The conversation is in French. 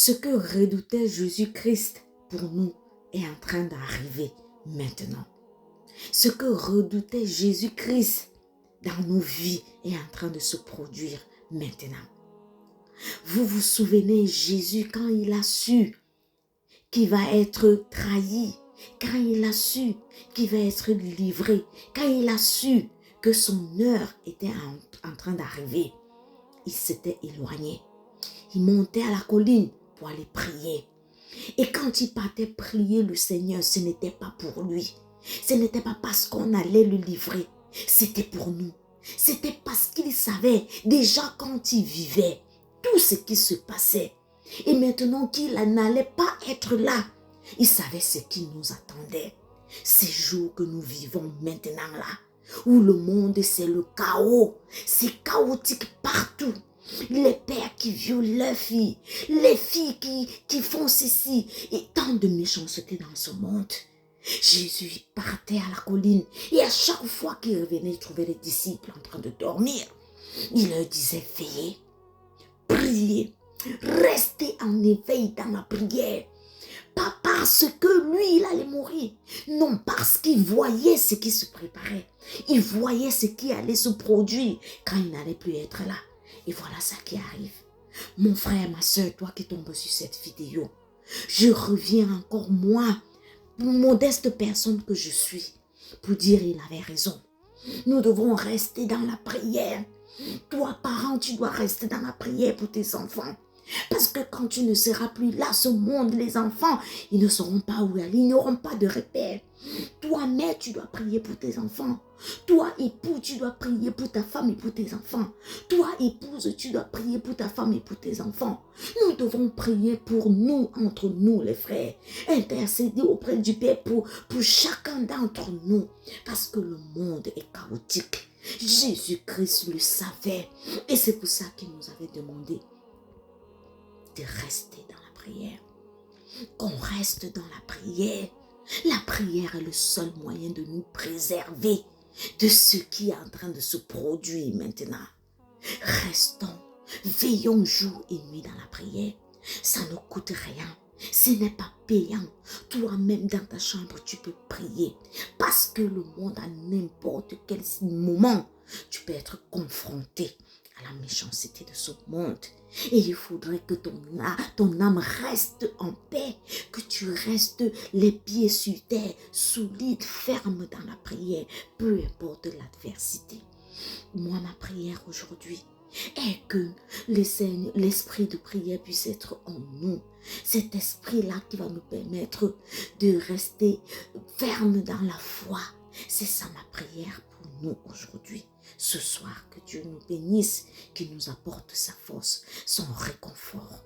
Ce que redoutait Jésus-Christ pour nous est en train d'arriver maintenant. Ce que redoutait Jésus-Christ dans nos vies est en train de se produire maintenant. Vous vous souvenez, Jésus, quand il a su qu'il va être trahi, quand il a su qu'il va être livré, quand il a su que son heure était en train d'arriver, il s'était éloigné. Il montait à la colline pour aller prier. Et quand il partait prier le Seigneur, ce n'était pas pour lui. Ce n'était pas parce qu'on allait le livrer. C'était pour nous. C'était parce qu'il savait déjà quand il vivait tout ce qui se passait. Et maintenant qu'il n'allait pas être là, il savait ce qui nous attendait. Ces jours que nous vivons maintenant là, où le monde c'est le chaos, c'est chaotique partout. Les pères qui violent leurs filles, les filles qui font ceci, et tant de méchanceté dans ce monde. Jésus partait à la colline et à chaque fois qu'il revenait, il trouvait les disciples en train de dormir. Il leur disait, veillez, priez, restez en éveil dans la prière. Pas parce que lui, il allait mourir. Non, parce qu'il voyait ce qui se préparait. Il voyait ce qui allait se produire quand il n'allait plus être là. Et voilà ça qui arrive. Mon frère, ma soeur, toi qui tombes sur cette vidéo, je reviens encore moi, modeste personne que je suis, pour dire il avait raison. Nous devons rester dans la prière. Toi, parent, tu dois rester dans la prière pour tes enfants. Parce que quand tu ne seras plus là, ce monde, les enfants, ils ne sauront pas où aller, ils n'auront pas de repère. Toi, mère, tu dois prier pour tes enfants. Toi, époux, tu dois prier pour ta femme et pour tes enfants. Toi, épouse, tu dois prier pour ta femme et pour tes enfants. Nous devons prier pour nous, entre nous, les frères. Intercéder auprès du Père pour chacun d'entre nous. Parce que le monde est chaotique. Jésus-Christ le savait. Et c'est pour ça qu'il nous avait demandé de rester dans la prière. Qu'on reste dans la prière. La prière est le seul moyen de nous préserver de ce qui est en train de se produire maintenant. Restons, veillons jour et nuit dans la prière. Ça ne coûte rien. Ce n'est pas payant. Toi-même dans ta chambre, tu peux prier. Parce que le monde, à n'importe quel moment, tu peux être confronté à la méchanceté de ce monde. Et il faudrait que ton âme reste en paix, que tu restes les pieds sur terre, solide, ferme dans la prière, peu importe l'adversité. Moi, ma prière aujourd'hui est que l'esprit de prière puisse être en nous. Cet esprit-là qui va nous permettre de rester ferme dans la foi. C'est ça ma prière pour nous aujourd'hui. Ce soir, que Dieu nous bénisse, qu'il nous apporte sa force, son réconfort.